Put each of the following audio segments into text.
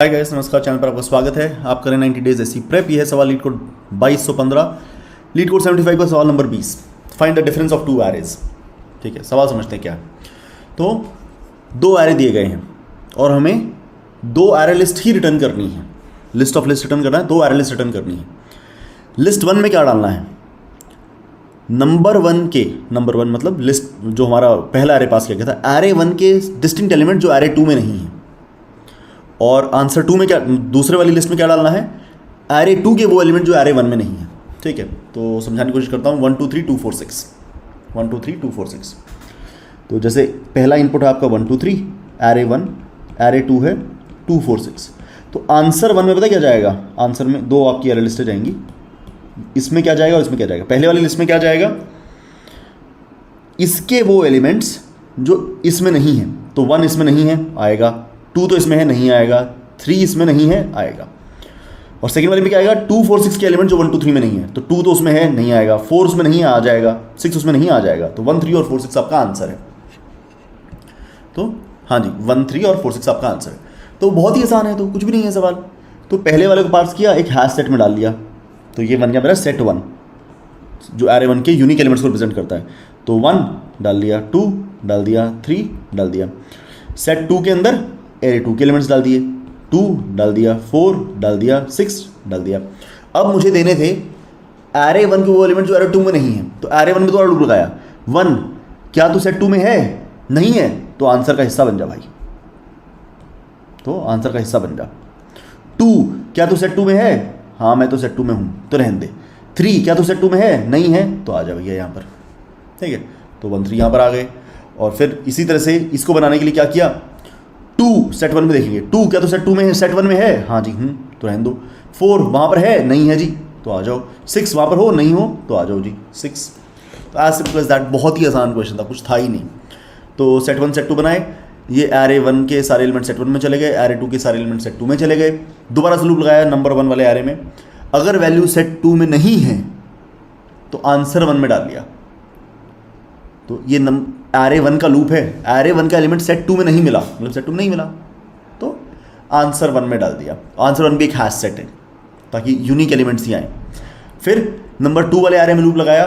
Hi guys, नमस्कार। Channel पर आपका स्वागत है। आप करें 90 डेज ऐसी प्रेप। ये है सवाल लीड कोड 2215, लीड कोड 75 का सवाल number 20। Find the difference of two arrays. ठीक है, सवाल समझते हैं क्या है। तो दो एरे दिए गए हैं और हमें दो एरे लिस्ट ही रिटर्न करनी है। लिस्ट ऑफ लिस्ट रिटर्न करना है, दो एरे लिस्ट रिटर्न करनी है। लिस्ट वन में क्या डालना है? नंबर वन मतलब लिस्ट जो हमारा पहला एरे पास किया गया था, एरे वन के डिस्टिंक्ट एलिमेंट जो एरे टू में नहीं है। और आंसर टू में क्या, दूसरे वाली लिस्ट में क्या डालना है? एरे टू के वो एलिमेंट जो एरे वन में नहीं है। ठीक है, तो समझाने की कोशिश करता हूँ। 1 2 3 2 4 6 1 2 3 2 4 6। तो जैसे पहला इनपुट है आपका 1 2 3, एरे वन, एरे टू है 2 4 6। तो आंसर वन में पता क्या जाएगा? आंसर में दो आपकी एरे लिस्टें जाएंगी। इसमें क्या जाएगा और इसमें क्या जाएगा? पहले वाली लिस्ट में क्या जाएगा? इसके वो एलिमेंट्स जो इसमें नहीं है। तो 1 इसमें नहीं है, आएगा। 2 तो इसमें है, नहीं आएगा। 3 इसमें नहीं है, आएगा। और सेकंड वाले में क्या आएगा? 2 4 6 के एलिमेंट जो 1 2 3 में नहीं है। तो 2 तो उसमें है, नहीं आएगा। 4 उसमें नहीं है, आ जाएगा। 6 उसमें नहीं आ जाएगा। तो 1 3 और 4 6 आपका आंसर है। तो हाँ जी, 1 3 और 4 6 आपका आंसर है। तो बहुत ही आसान है, तो कुछ भी नहीं है सवाल। तो पहले वाले को पार्स किया, एक हैश सेट में डाल दिया। तो ये बन गया मेरा सेट 1, जो एरे वन के यूनिक एलिमेंट्स को रिप्रेजेंट करता है। तो 1 डाल दिया, 2 डाल दिया, 3 डाल दिया। सेट 2 के अंदर एरे 2 के एलिमेंट्स डाल दिए, 2 डाल दिया, 4 डाल दिया, 6 डाल दिया। अब मुझे देने थे एरे वन के वो एलिमेंट जो एरे 2 में नहीं है। तो एरे वन में तो लूप लगाया। 1 क्या तो सेट 2 में है? नहीं है। तो आंसर का हिस्सा बन जा भाई। तो आंसर का हिस्सा बन जा। 2 क्या तो सेट 2 में है? हाँ, मैं तो सेट 2 में हूँ, तो रहने दे। 3 क्या तो सेट 2 में है? नहीं है। तो आ जा भैया यहाँ पर। ठीक है, तो 1 3 यहाँ पर आ गए। और फिर इसी तरह से इसको बनाने के लिए क्या किया? 2 सेट 1 में देखेंगे। 2 क्या तो सेट 2 में है? सेट 1 में है, हाँ जी, तो रहने दो। 4 वहाँ पर है, नहीं है जी, तो आ जाओ। 6 वहाँ पर हो, नहीं हो, तो आ जाओ जी 6। तो एज सिंपल एज दैट। बहुत ही आसान क्वेश्चन था, कुछ था ही नहीं। तो सेट 1 सेट 2 बनाए। ये एरे 1 के सारे एलिमेंट सेट 1 में चले गए, एरे 2 के सारे एलिमेंट सेट 2 में चले गए। दोबारा से लूप लगाया नंबर 1 वाले एरे में। अगर वैल्यू सेट 2 में नहीं है तो आंसर 1 में डाल दिया। तो ये एरे 1 का लूप है। एरे 1 का एलिमेंट सेट 2 में नहीं मिला, मतलब सेट 2 में नहीं मिला, तो आंसर 1 में डाल दिया। आंसर 1 भी एक हैश सेट है ताकि यूनिक एलिमेंट्स ही आए। फिर नंबर 2 वाले एरे में लूप लगाया।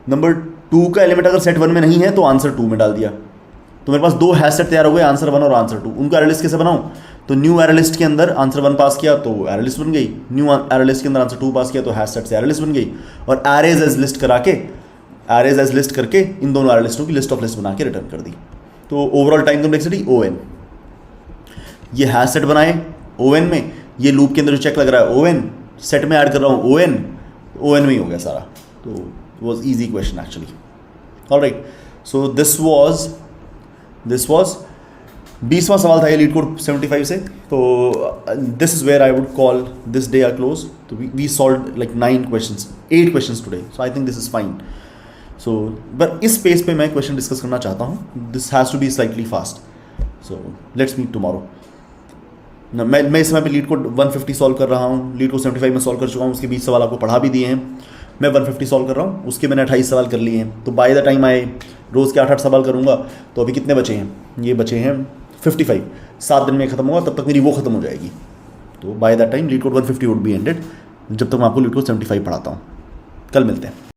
नंबर 2 का एलिमेंट अगर सेट 1 में नहीं है तो आंसर 2 में डाल दिया। तो मेरे पास दो हैश सेट तैयार हो गए, आंसर 1 और आंसर 2। उनको एरे लिस्ट कैसे बनाऊं? तो न्यू एरे लिस्ट के अंदर आंसर 1 पास किया तो एरे लिस्ट बन गई। न्यू एरे लिस्ट के अंदर आंसर 2 पास किया तो हैश सेट से एरे लिस्ट बन गई। और एरेज एज लिस्ट करा के, एरेज एज लिस्ट करके इन दोनों एरे लिस्टों की लिस्ट ऑफ लिस्ट बना के रिटर्न कर दी। तो ओवरऑल टाइम कॉम्प्लेक्सिटी ON। ये हैश सेट बनाए ON में, ये लूप के अंदर जो चेक लग रहा है ON, सेट में ऐड कर रहा हूँ ON में ही हो गया सारा। तो it was easy question actually. Alright, so this was 20वां सवाल था ये लीड कोड 75 से। तो this is where I would call this day or close. तो we solve like 8 questions today. So I think this is fine. So but इस pace पे मैं क्वेश्चन डिस्कस करना चाहता हूँ। This has to be slightly fast. So let's meet tomorrow. मैं इस समय पे लीड कोड 150 सॉल्व कर रहा हूँ। लीड कोड 75 में सॉल्व कर चुका हूँ। उसके 20 सवाल आपको पढ़ा भी दिए हैं। मैं 150 सॉल्व कर रहा हूँ, उसके मैंने 28 सवाल कर लिए हैं। तो बाय द टाइम आए रोज़ के 8 सवाल करूँगा। तो अभी कितने बचे हैं? ये बचे हैं 55। 7 दिन में ख़त्म होगा, तब तक मेरी वो ख़त्म हो जाएगी। तो by the time leet code 150 would be ended, जब तक मैं आपको लीड कोड 75 पढ़ाता हूँ। कल मिलते हैं।